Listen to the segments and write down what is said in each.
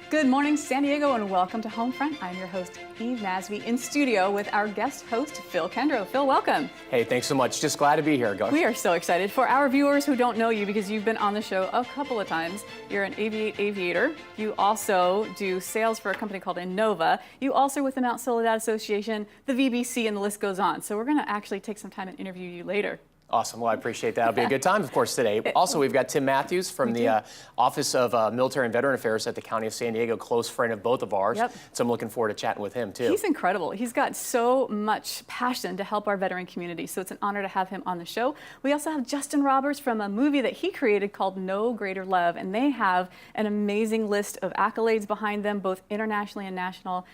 Good morning, San Diego, and welcome to Homefront. I'm your host, Eve Nasby, in studio with our guest host, Phil Kendro. Phil, welcome. Hey, thanks so much. Just glad to be here, guys. We are so excited. For our viewers who don't know you, because you've been on the show a couple of times, you're an aviator. You also do sales for a company called Innova. You also with the Mount Soledad Association, the VBC, and the list goes on. So we're going to actually take some time and interview you later. Awesome. Well, I appreciate that. It'll be a good time, of course, today. Also, we've got Tim Matheus from the Office of Military and Veteran Affairs at the County of San Diego, close friend of both of ours. Yep. So I'm looking forward to chatting with him, too. He's incredible. He's got so much passion to help our veteran community, so it's an honor to have him on the show. We also have Justin Roberts from a movie that he created called No Greater Love, and they have an amazing list of accolades behind them, both internationally and national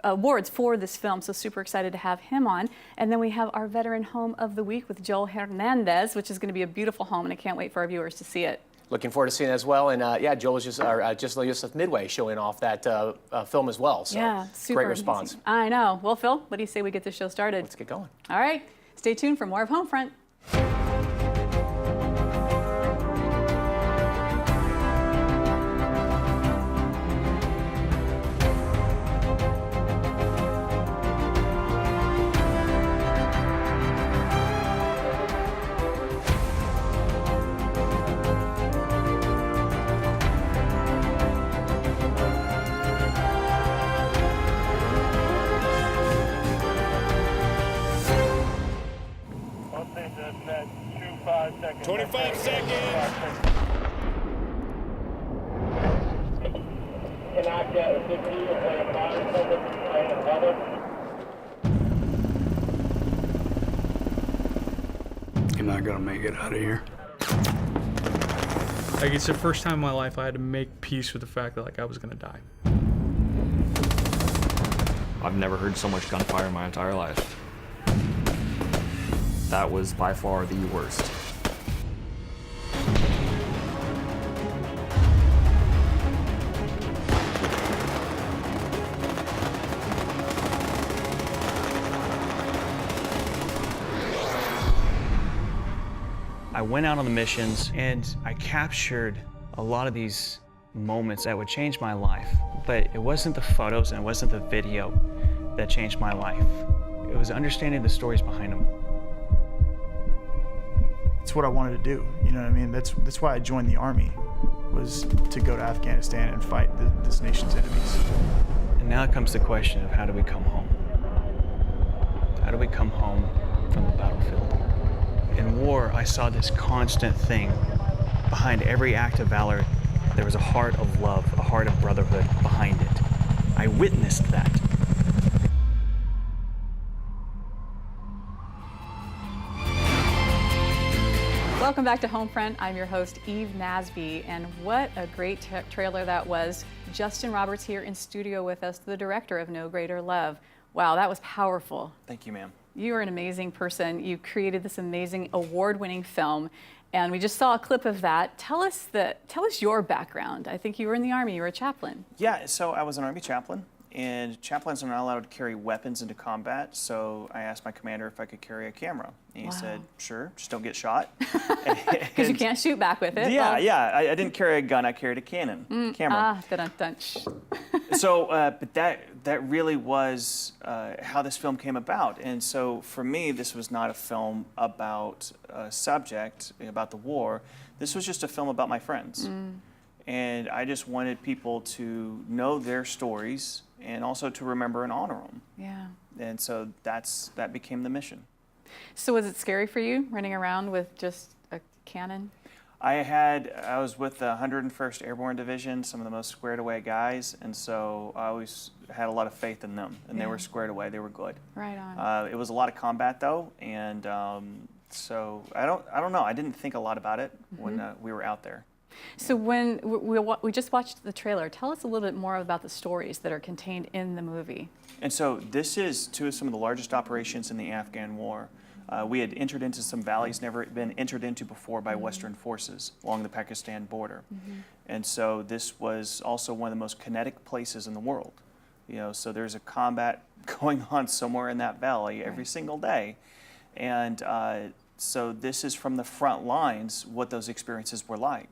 awards for this film, so super excited to have him on. And then we have our Veteran Home of the Week with Joel Hernandez, which is going to be a beautiful home, and I can't wait for our viewers to see it. Looking forward to seeing it as well. And yeah, Joel was just Midway showing off that film as well. So yeah, super great response. Amazing. I know. Well, Phil, what do you say we get this show started? Let's get going. All right. Stay tuned for more of Homefront. At 25 seconds. Cannot get a 50 and play a 5 seconds, play a 11. You're not gonna make it out of here. Like, it's the first time in my life I had to make peace with the fact that, like, I was gonna die. I've never heard so much gunfire in my entire life. That was by far the worst. I went out on the missions and I captured a lot of these moments that would change my life, but it wasn't the photos and it wasn't the video that changed my life. It was understanding the stories behind them. It's what I wanted to do, you know what I mean? That's why I joined the Army, was to go to Afghanistan and fight this nation's enemies. And now comes the question of how do we come home? How do we come home from the battlefield? In war, I saw this constant thing. Behind every act of valor, there was a heart of love, a heart of brotherhood behind it. I witnessed that. Welcome back to Homefront. I'm your host, Eve Nasby, and what a great trailer that was. Justin Roberts here in studio with us, the director of No Greater Love. Wow, that was powerful. Thank you, ma'am. You are an amazing person. You created this amazing award-winning film, and we just saw a clip of that. Tell us your background. I think you were in the Army. You were a chaplain. Yeah, so I was an Army chaplain, and chaplains are not allowed to carry weapons into combat, so I asked my commander if I could carry a camera. And he said, sure, just don't get shot. Because you can't shoot back with it. Yeah, yeah, I didn't carry a gun, I carried a camera. Dun-dun-dun. So, but that really was how this film came about. And so for me, this was not a film about a subject, about the war. This was just a film about my friends. And I just wanted people to know their stories and also to remember and honor them. Yeah. And so that became the mission. So was it scary for you, running around with just a cannon? I was with the 101st Airborne Division, some of the most squared away guys, and so I always had a lot of faith in them, and they were squared away, they were good. Right on. It was a lot of combat though, and so I don't know, I didn't think a lot about it when we were out there. So when we just watched the trailer, tell us a little bit more about the stories that are contained in the movie. And so this is two of some of the largest operations in the Afghan war. We had entered into some valleys never been entered into before by Western forces along the Pakistan border. And so this was also one of the most kinetic places in the world. You know, so there's a combat going on somewhere in that valley every single day. And so this is from the front lines what those experiences were like.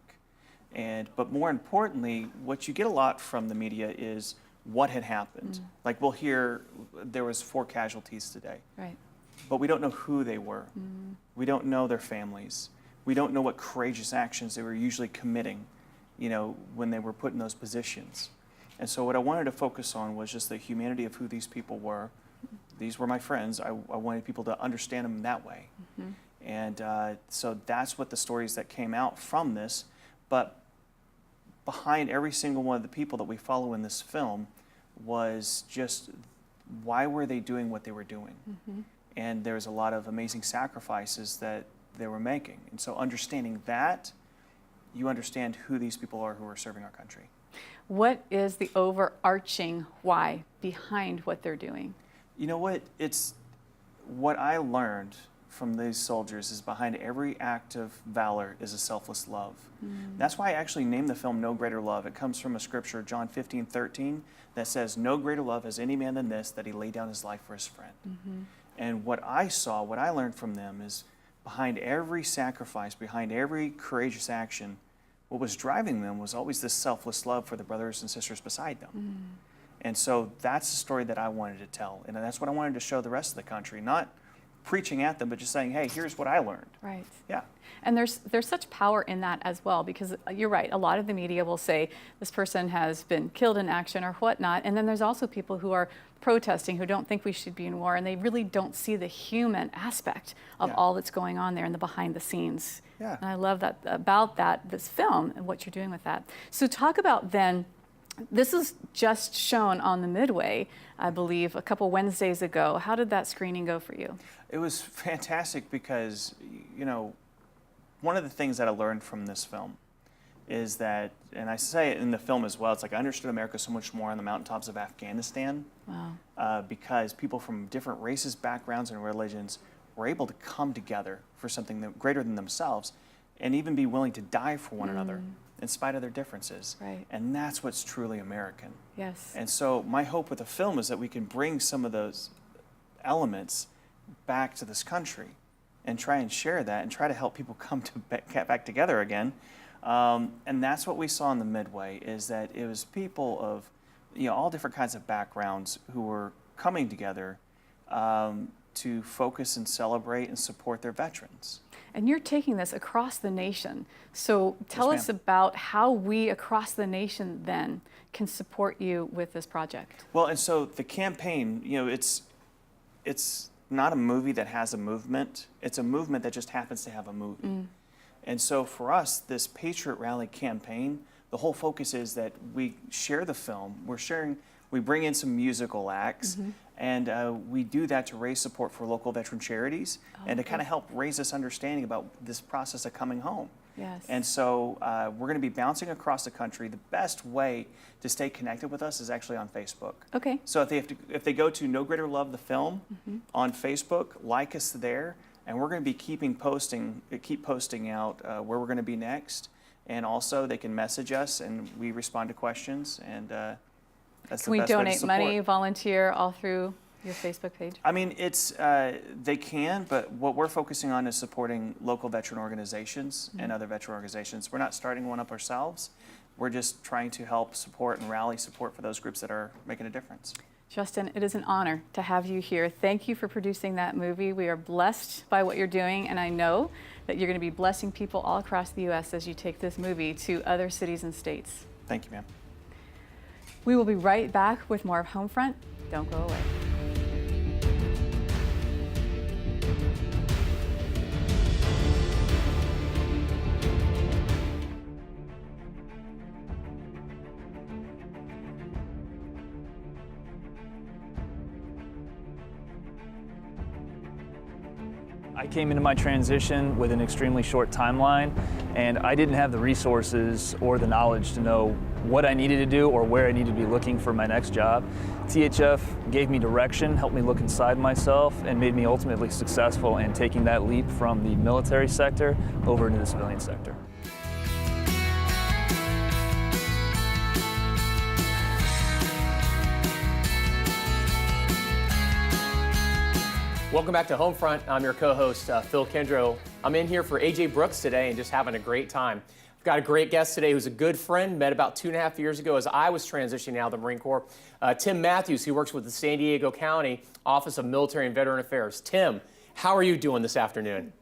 But more importantly, what you get a lot from the media is what had happened. Like we'll hear there was 4 casualties today. Right. But we don't know who they were. We don't know their families. We don't know what courageous actions they were usually committing, when they were put in those positions. And so what I wanted to focus on was just the humanity of who these people were. These were my friends. I wanted people to understand them that way. And so that's what the stories that came out from this. But behind every single one of the people that we follow in this film was just why were they doing what they were doing? And there's a lot of amazing sacrifices that they were making. And so understanding that, you understand who these people are who are serving our country. What is the overarching why behind what they're doing? You know what? It's what I learned from these soldiers is behind every act of valor is a selfless love. That's why I actually named the film No Greater Love. It comes from a scripture, John 15:13, that says, "No greater love has any man than this, that he laid down his life for his friend." And what I saw, what I learned from them is behind every sacrifice, behind every courageous action, what was driving them was always this selfless love for the brothers and sisters beside them. And so that's the story that I wanted to tell. And that's what I wanted to show the rest of the country, not preaching at them, but just saying, hey, here's what I learned. Right. Yeah. And there's such power in that as well, because you're right, a lot of the media will say this person has been killed in action or whatnot, and then there's also people who are protesting who don't think we should be in war, and they really don't see the human aspect of all that's going on there in the behind the scenes. Yeah. And I love that about this film and what you're doing with that. So talk about then, this is just shown on the Midway, I believe, a couple Wednesdays ago. How did that screening go for you? It was fantastic because, one of the things that I learned from this film is that, and I say it in the film as well, it's like I understood America so much more on the mountaintops of Afghanistan. Wow. Because people from different races, backgrounds, and religions were able to come together for something that greater than themselves and even be willing to die for one another in spite of their differences. Right. And that's what's truly American. Yes. And so my hope with the film is that we can bring some of those elements back to this country and try and share that and try to help people come to back together again. And that's what we saw in the Midway, is that it was people of all different kinds of backgrounds who were coming together to focus and celebrate and support their veterans. And you're taking this across the nation. So tell Yes, us about how we across the nation then can support you with this project. Well, and so the campaign, it's not a movie that has a movement. It's a movement that just happens to have a movie. And so for us, this Patriot Rally campaign, the whole focus is that we share the film. We bring in some musical acts, and we do that to raise support for local veteran charities and to kind of help raise this understanding about this process of coming home. Yes. And so we're going to be bouncing across the country. The best way to stay connected with us is actually on Facebook. Okay. So if they go to No Greater Love the Film on Facebook, like us there, and we're going to be keep posting out where we're going to be next. And also they can message us and we respond to questions, and that's Can the we best way to donate support. money, volunteer all through your Facebook page? I mean, it's they can, but what we're focusing on is supporting local veteran organizations and other veteran organizations. We're not starting one up ourselves. We're just trying to help support and rally support for those groups that are making a difference. Justin, it is an honor to have you here. Thank you for producing that movie. We are blessed by what you're doing, and I know that you're going to be blessing people all across the U.S. as you take this movie to other cities and states. Thank you, ma'am. We will be right back with more of Homefront. Don't go away. I came into my transition with an extremely short timeline, and I didn't have the resources or the knowledge to know what I needed to do or where I needed to be looking for my next job. THF gave me direction, helped me look inside myself, and made me ultimately successful in taking that leap from the military sector over into the civilian sector. Welcome back to Homefront. I'm your co-host, Phil Kendro. I'm in here for AJ Brooks today and just having a great time. Got a great guest today who's a good friend, met about 2.5 years ago as I was transitioning out of the Marine Corps. Tim Matheus, he works with the San Diego County Office of Military and Veteran Affairs. Tim, how are you doing this afternoon?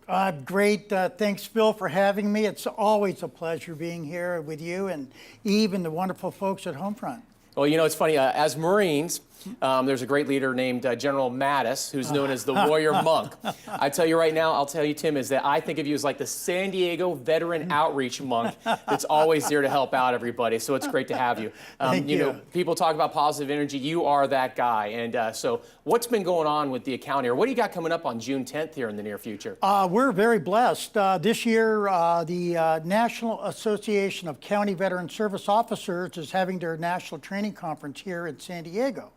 Great. Thanks, Phil, for having me. It's always a pleasure being here with you and Eve and the wonderful folks at Homefront. Well, you know, it's funny. As Marines, there's a great leader named General Matheus, who's known as the Warrior Monk. I tell you right now, I'll tell you, Tim, is that I think of you as like the San Diego Veteran Outreach Monk that's always there to help out everybody. So it's great to have you. Thank you. You know, people talk about positive energy. You are that guy. And so what's been going on with the county, or what do you got coming up on June 10th here in the near future? We're very blessed. This year, the National Association of County Veteran Service Officers is having their national training conference here in San Diego.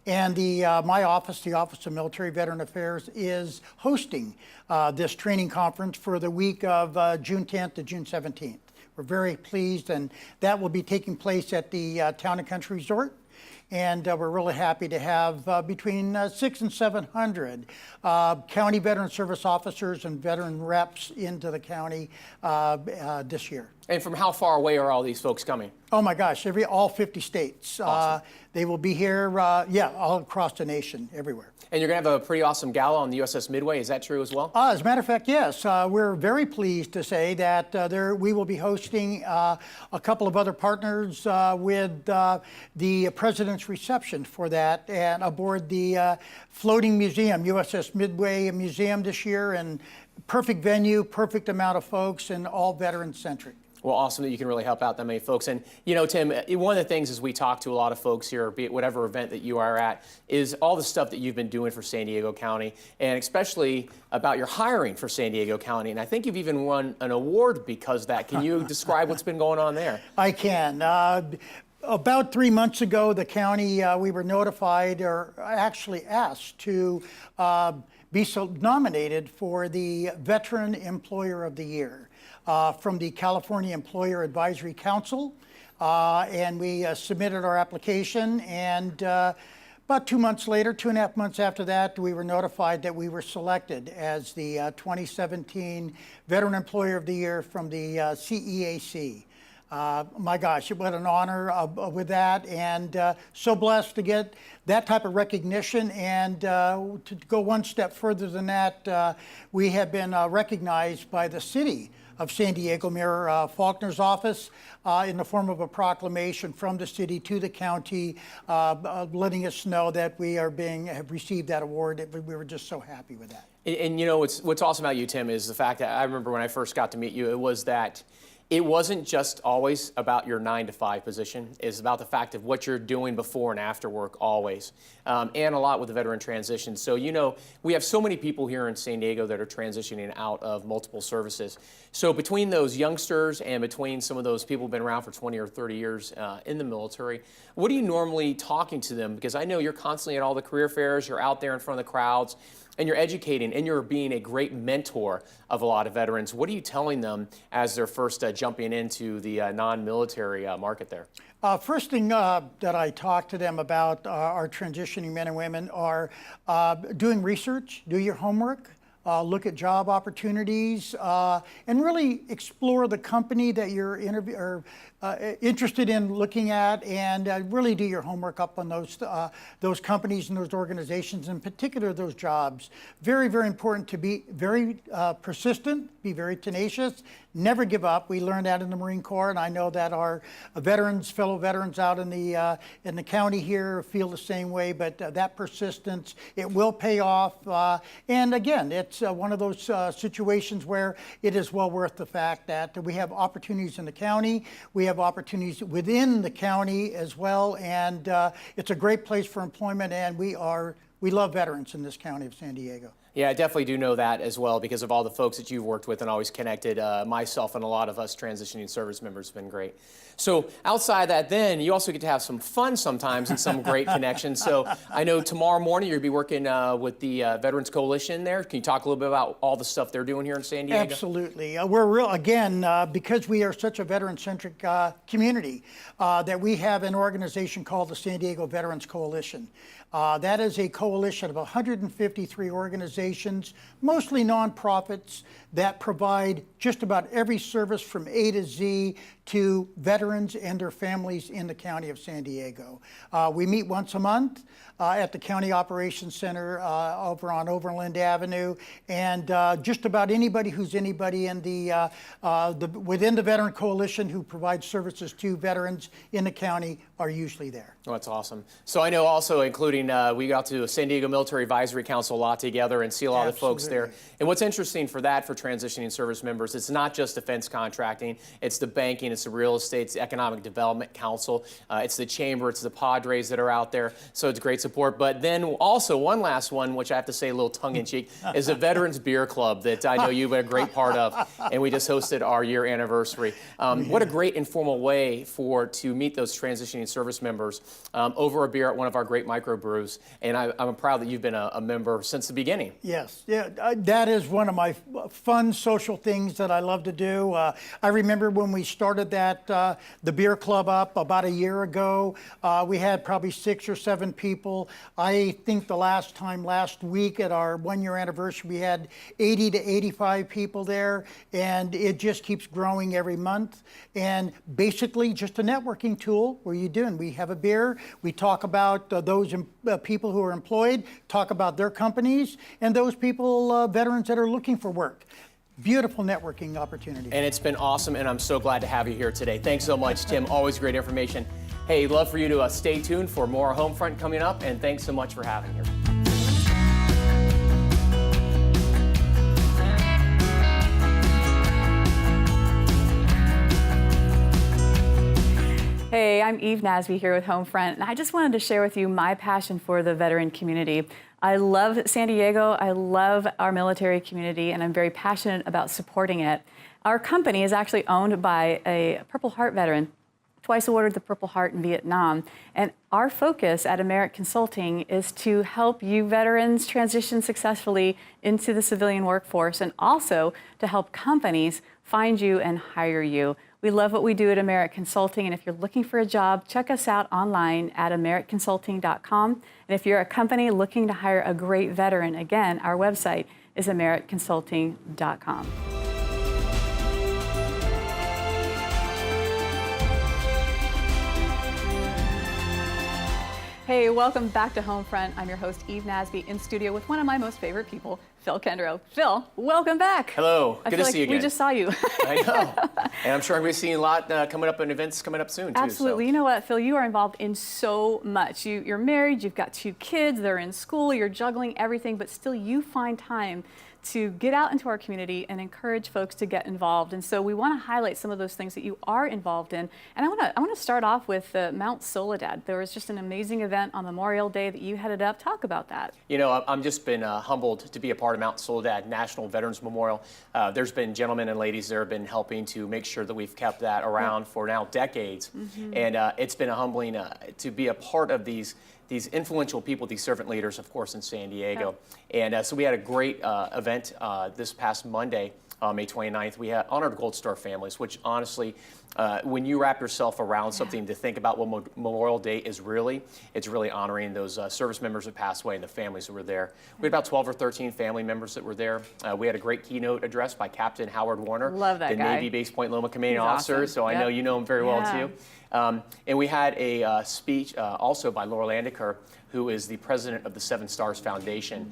And my office, the Office of Military Veteran Affairs, is hosting this training conference for the week of June 10th to June 17th. We're very pleased, and that will be taking place at the Town and Country Resort. And we're really happy to have between 600 and 700 county veteran service officers and veteran reps into the county this year. And from how far away are all these folks coming? Oh my gosh, all 50 states. Awesome. They will be here, all across the nation, everywhere. And you're going to have a pretty awesome gala on the USS Midway. Is that true as well? As a matter of fact, yes. We're very pleased to say that we will be hosting a couple of other partners with the President's reception for that, and aboard the floating museum, USS Midway Museum this year, and perfect venue, perfect amount of folks, and all veteran-centric. Well, awesome that you can really help out that many folks. And, you know, Tim, one of the things as we talk to a lot of folks here, be it whatever event that you are at, is all the stuff that you've been doing for San Diego County, and especially about your hiring for San Diego County. And I think you've even won an award because of that. Can you describe what's been going on there? I can. About 3 months ago, the county, we were notified, or actually asked to be nominated for the Veteran Employer of the Year from the California Employer Advisory Council. And we submitted our application, and about 2 months later, 2.5 months after that, we were notified that we were selected as the 2017 Veteran Employer of the Year from the CEAC. My gosh, what an honor with that, and so blessed to get that type of recognition. And to go one step further than that, we have been recognized by the city of San Diego, Mayor Faulkner's office, in the form of a proclamation from the city to the county, letting us know that we have received that award. We were just so happy with that. And you know, what's awesome about you, Tim, is the fact that I remember when I first got to meet you, it was that it wasn't just always about your 9-to-5 position. It's about the fact of what you're doing before and after work always, and a lot with the veteran transition. So, you know, we have so many people here in San Diego that are transitioning out of multiple services. So between those youngsters and between some of those people who've been around for 20 or 30 years in the military, what are you normally talking to them? Because I know you're constantly at all the career fairs, you're out there in front of the crowds, and you're educating, and you're being a great mentor of a lot of veterans. What are you telling them as they're first jumping into the non-military market there? First thing that I talk to them about our transitioning men and women are doing research, do your homework, look at job opportunities, and really explore the company that you're interested in looking at, and really do your homework up on those companies and those organizations, in particular those jobs. Very, very important to be very persistent, be very tenacious, never give up. We learned that in the Marine Corps, and I know that our fellow veterans out in the county here feel the same way. But that persistence, it will pay off. And again, it's one of those situations where it is well worth the fact that we have opportunities in the county, we have opportunities within the county as well, and it's a great place for employment, and we love veterans in this county of San Diego. Yeah, I definitely do know that as well because of all the folks that you've worked with and always connected. Myself and a lot of us transitioning service members have been great. So outside that, then you also get to have some fun sometimes and some great connections. So I know tomorrow morning you'll be working with the Veterans Coalition there. Can you talk a little bit about all the stuff they're doing here in San Diego? Absolutely. Because we are such a veteran-centric community, that we have an organization called the San Diego Veterans Coalition. That is a coalition of 153 organizations organizations, mostly nonprofits, that provide just about every service from A to Z to veterans and their families in the County of San Diego. We meet once a month at the County Operations Center over on Overland Avenue, and just about anybody who's anybody in within the Veteran Coalition who provides services to veterans in the county are usually there. Oh, that's awesome. So I know also, including, we got to San Diego Military Advisory Council a lot together and see a lot of the folks there. And what's interesting for that, for transitioning service members, it's not just defense contracting, it's the banking, it's the real estate, it's the Economic Development Council, it's the Chamber, it's the Padres that are out there. So it's great support. But then also one last one, which I have to say a little tongue-in-cheek, is a Veterans Beer Club that I know you've been a great part of. And we just hosted our year anniversary. What a great informal way to meet those transitioning service members over a beer at one of our great microbrews. And I'm proud that you've been a member since the beginning. Yes, yeah, that is one of my fun social things that I love to do. I remember when we started the beer club up about a year ago, we had probably 6 or 7 people. I think the last week at our 1-year anniversary, we had 80 to 85 people there, and it just keeps growing every month. And basically just a networking tool where you do, and we have a beer, we talk about those people who are employed, talk about their companies, and those people, veterans that are looking for work. Beautiful networking opportunity. And it's been awesome, and I'm so glad to have you here today. Thanks so much, Tim. Always great information. Hey, love for you to stay tuned for more Homefront coming up, and thanks so much for having me here. Hey, I'm Eve Nasby here with Homefront, and I just wanted to share with you my passion for the veteran community. I love San Diego, I love our military community, and I'm very passionate about supporting it. Our company is actually owned by a Purple Heart veteran, twice awarded the Purple Heart in Vietnam, and our focus at Amerit Consulting is to help you veterans transition successfully into the civilian workforce, and also to help companies find you and hire you. We love what we do at Amerit Consulting, and if you're looking for a job, check us out online at ameritconsulting.com. And if you're a company looking to hire a great veteran, again, our website is ameritconsulting.com. Hey, welcome back to Homefront. I'm your host, Eve Nasby, in studio with one of my most favorite people, Phil Kendro. Phil, welcome back. Hello, good to see you again. We just saw you. I know, and I'm sure I'm going to be seeing a lot coming up in events coming up soon, too. Absolutely. So. You know what, Phil, you are involved in so much. You're married, you've got 2 kids, they're in school, you're juggling everything, but still you find time to get out into our community and encourage folks to get involved. And so we want to highlight some of those things that you are involved in. And I want to start off with Mount Soledad. There was just an amazing event on Memorial Day that you headed up. Talk about that. You know, I've just been humbled to be a part of Mount Soledad National Veterans Memorial. There's been gentlemen and ladies that have been helping to make sure that we've kept that around for now decades. And it's been humbling to be a part of these influential people, these servant leaders, of course, in San Diego. And so we had a great event this past Monday, May 29th. We had honored Gold Star families, which honestly, when you wrap yourself around something to think about what Memorial Day is really, it's really honoring those service members that passed away and the families that were there. We had about 12 or 13 family members that were there. We had a great keynote address by Captain Howard Warner, Love that the guy. Navy Base Point Loma commanding officer. Awesome. So I know you know him very well, too. And we had a speech also by Laura Landeker, who is the president of the Seven Stars Foundation.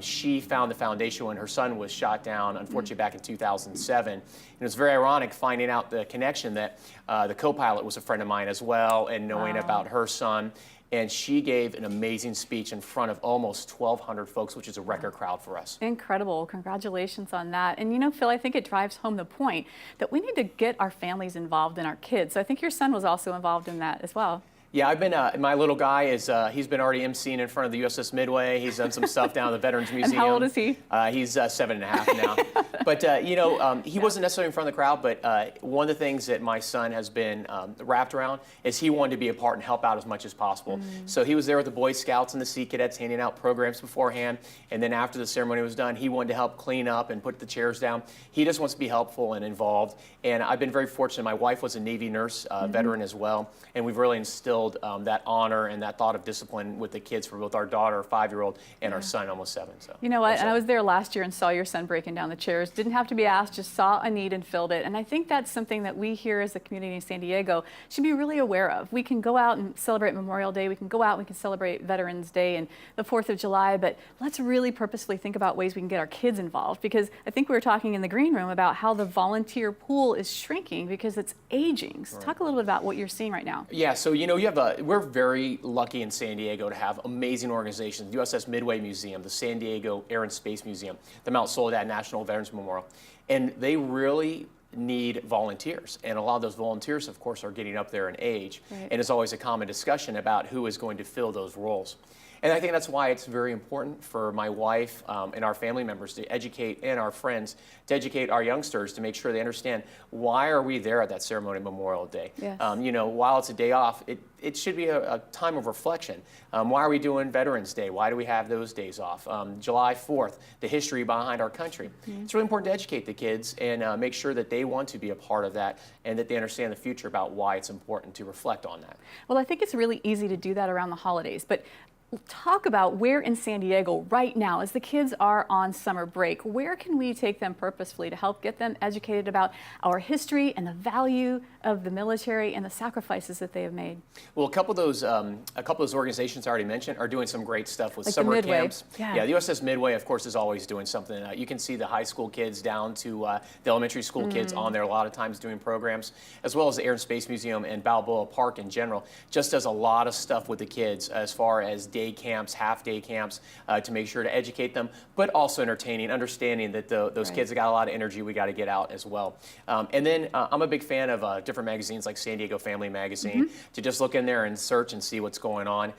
She found the foundation when her son was shot down, unfortunately, back in 2007. And it was very ironic finding out the connection that the co-pilot was a friend of mine as well, and knowing about her son. And she gave an amazing speech in front of almost 1,200 folks, which is a record crowd for us. Incredible. Congratulations on that. And you know, Phil, I think it drives home the point that we need to get our families involved in our kids. So I think your son was also involved in that as well. Yeah, I've been, my little guy is, he's been already emceeing in front of the USS Midway. He's done some stuff down at the Veterans Museum. And how old is he? He's 7.5 now. But, you know, he wasn't necessarily in front of the crowd, but one of the things that my son has been wrapped around is he wanted to be a part and help out as much as possible. So he was there with the Boy Scouts and the Sea Cadets handing out programs beforehand. And then after the ceremony was done, he wanted to help clean up and put the chairs down. He just wants to be helpful and involved. And I've been very fortunate. My wife was a Navy nurse, veteran as well. And we've really instilled instilled that honor and that thought of discipline with the kids for both our daughter, 5-year-old, and our son, almost 7. So You know what? And I was there last year and saw your son breaking down the chairs. Didn't have to be asked, just saw a need and filled it. And I think that's something that we here as a community in San Diego should be really aware of. We can go out and celebrate Memorial Day. We can go out, we can celebrate Veterans Day and the 4th of July, but let's really purposefully think about ways we can get our kids involved, because I think we were talking in the green room about how the volunteer pool is shrinking because it's aging. So talk a little bit about what you're seeing right now. Yeah, so we're very lucky in San Diego to have amazing organizations, the USS Midway Museum, the San Diego Air and Space Museum, the Mount Soledad National Veterans Memorial, and they really need volunteers. And a lot of those volunteers, of course, are getting up there in age, and it's always a common discussion about who is going to fill those roles. And I think that's why it's very important for my wife and our family members to educate, and our friends to educate our youngsters to make sure they understand why are we there at that ceremony Memorial Day. Yes. While it's a day off, it should be a time of reflection. Why are we doing Veterans Day? Why do we have those days off? July 4th, the history behind our country. It's really important to educate the kids and make sure that they want to be a part of that and that they understand the future about why it's important to reflect on that. Well, I think it's really easy to do that around the holidays, but talk about where in San Diego right now, as the kids are on summer break, where can we take them purposefully to help get them educated about our history and the value of the military and the sacrifices that they have made? Well, a couple of those organizations I already mentioned are doing some great stuff with Like summer the Midway. camps. Yeah. The USS Midway, of course, is always doing something. You can see the high school kids down to the elementary school kids on there a lot of times doing programs, as well as the Air and Space Museum and Balboa Park in general. Just does a lot of stuff with the kids as far as day camps, half-day camps, to make sure to educate them, but also entertaining, understanding that those kids have got a lot of energy we got to get out as well. And then I'm a big fan of different magazines like San Diego Family Magazine, to just look in there and search and see what's going on.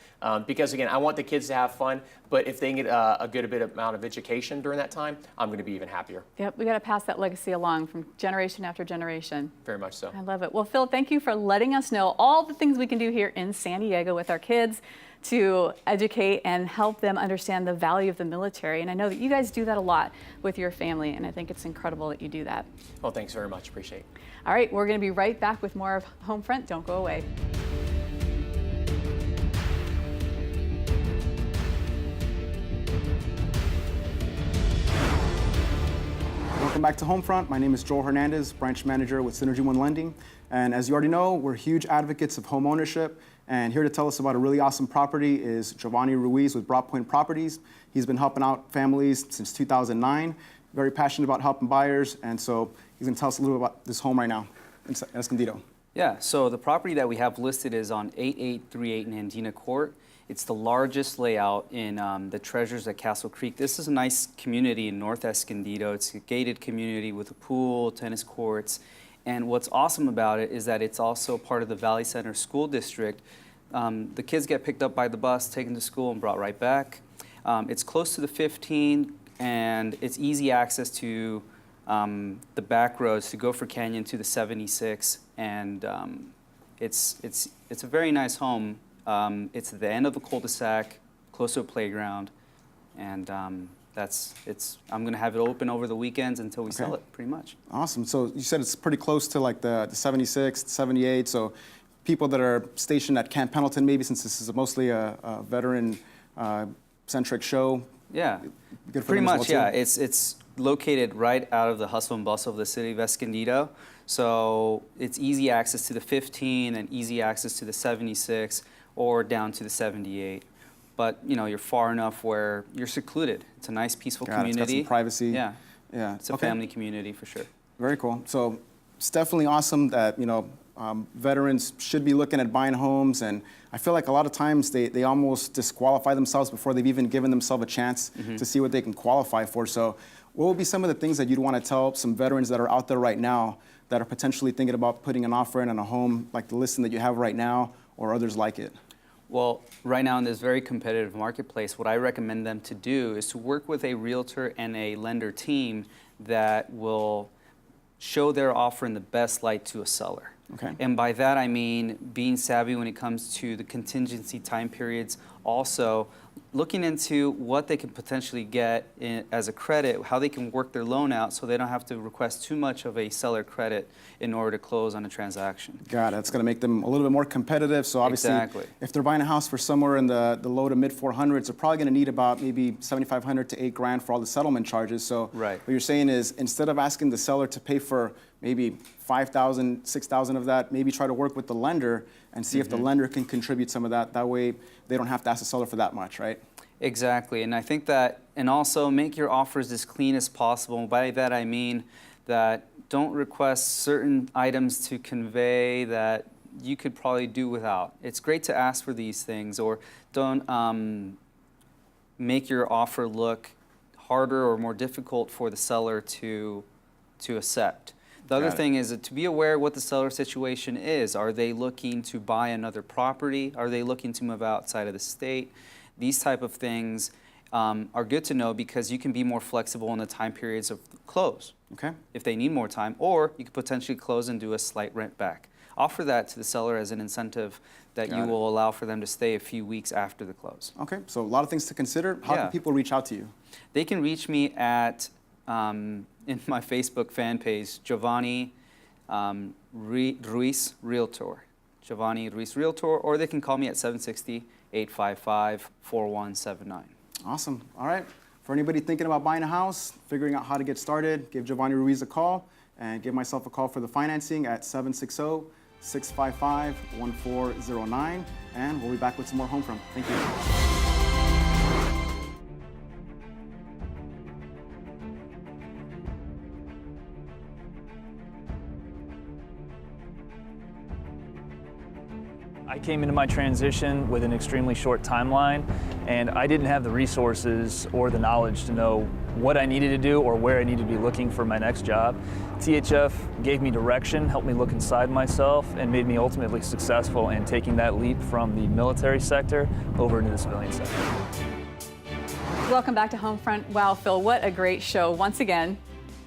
Because again, I want the kids to have fun, but if they get a good amount of education during that time, I'm going to be even happier. Yep, we got to pass that legacy along from generation after generation. Very much so. I love it. Well, Phil, thank you for letting us know all the things we can do here in San Diego with our kids to educate and help them understand the value of the military. And I know that you guys do that a lot with your family, and I think it's incredible that you do that. Well, thanks very much. Appreciate it. All right, we're going to be right back with more of Homefront. Don't go away. Welcome back to Homefront. My name is Joel Hernandez, branch manager with Synergy One Lending. And as you already know, we're huge advocates of home ownership. And here to tell us about a really awesome property is Jovani Ruiz with Broadpoint Properties. He's been helping out families since 2009, very passionate about helping buyers. And so he's going to tell us a little bit about this home right now in Escondido. Yeah, so the property that we have listed is on 8838 Nandina Court. It's the largest layout in the Treasures at Castle Creek. This is a nice community in North Escondido. It's a gated community with a pool, tennis courts. And what's awesome about it is that it's also part of the Valley Center School District. The kids get picked up by the bus, taken to school, and brought right back. It's close to the 15, and it's easy access to the back roads to Gopher Canyon to the 76. And it's a very nice home. It's at the end of the cul-de-sac, close to a playground, and I'm going to have it open over the weekends until we sell it, pretty much. Awesome. So you said it's pretty close to like the 76, 78. So people that are stationed at Camp Pendleton, maybe, since this is mostly a veteran-centric show. Yeah, Good for pretty them as much. well, too. Yeah, it's located right out of the hustle and bustle of the city of Escondido. So it's easy access to the 15 and easy access to the 76 or down to the 78. But you're far enough where you're secluded. It's a nice, peaceful community. It's got some privacy. Yeah, yeah. It's a family community for sure. Very cool. So it's definitely awesome that veterans should be looking at buying homes, and I feel like a lot of times they almost disqualify themselves before they've even given themselves a chance to see what they can qualify for. So what would be some of the things that you'd want to tell some veterans that are out there right now that are potentially thinking about putting an offer in on a home like the listing that you have right now, or others like it? Well, right now in this very competitive marketplace, what I recommend them to do is to work with a realtor and a lender team that will show their offer in the best light to a seller. Okay. And by that I mean being savvy when it comes to the contingency time periods, also looking into what they can potentially get as a credit, how they can work their loan out so they don't have to request too much of a seller credit in order to close on a transaction. Got it. That's going to make them a little bit more competitive. So obviously, Exactly. if they're buying a house for somewhere in the low to mid 400s, they're probably going to need about maybe 7,500 to 8 grand for all the settlement charges. So Right. what you're saying is, instead of asking the seller to pay for maybe 5,000, 6,000 of that, maybe try to work with the lender and see if the lender can contribute some of that. That way, they don't have to ask the seller for that much, right? Exactly, and I think that, and also make your offers as clean as possible. By that I mean that don't request certain items to convey that you could probably do without. It's great to ask for these things, or don't make your offer look harder or more difficult for the seller to accept. The other thing is to be aware what the seller situation is. Are they looking to buy another property? Are they looking to move outside of the state? These type of things are good to know because you can be more flexible in the time periods of close. Okay. If they need more time, or you could potentially close and do a slight rent back. Offer that to the seller as an incentive that you will allow for them to stay a few weeks after the close. Okay, so a lot of things to consider. How can people reach out to you? They can reach me at in my Facebook fan page, Jovani Ruiz Realtor. Jovani Ruiz Realtor, or they can call me at 760-855-4179. Awesome. All right. For anybody thinking about buying a house, figuring out how to get started, give Jovani Ruiz a call and give myself a call for the financing at 760-655-1409. And we'll be back with some more Homefront. Thank you. I came into my transition with an extremely short timeline, and I didn't have the resources or the knowledge to know what I needed to do or where I needed to be looking for my next job. THF gave me direction, helped me look inside myself, and made me ultimately successful in taking that leap from the military sector over into the civilian sector. Welcome back to Homefront. Wow, Phil, what a great show. Once again,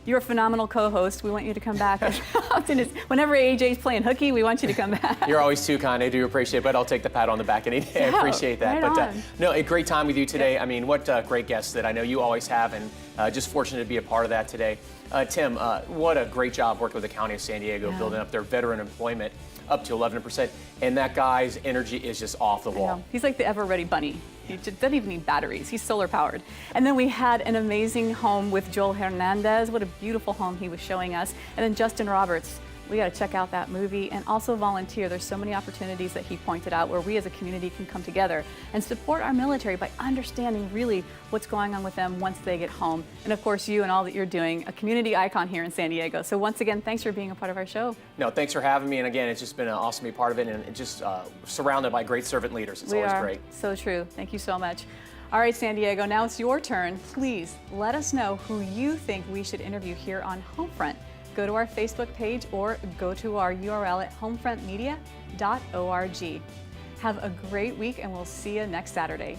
you're a phenomenal co-host. We want you to come back as often as whenever AJ's playing hooky, we want you to come back. You're always too kind. I do appreciate it, but I'll take the pat on the back any day. I appreciate that. Right But on. no, a great time with you today. I mean, what great guests that I know you always have, and just fortunate to be a part of that today. Tim, what a great job working with the County of San Diego, building up their veteran employment up to 11%. And that guy's energy is just off the wall. He's like the ever-ready bunny. He just doesn't even need batteries. He's solar powered. And then we had an amazing home with Joel Hernandez. What a beautiful home he was showing us. And then Justin Roberts. We got to check out that movie and also volunteer. There's so many opportunities that he pointed out where we as a community can come together and support our military by understanding really what's going on with them once they get home. And of course, you and all that you're doing, a community icon here in San Diego. So once again, thanks for being a part of our show. No, thanks for having me. And again, it's just been awesome to be part of it, and just surrounded by great servant leaders. It's always great. So true. Thank you so much. All right, San Diego, now it's your turn. Please let us know who you think we should interview here on Homefront. Go to our Facebook page or go to our URL at homefrontmedia.org. Have a great week, and we'll see you next Saturday.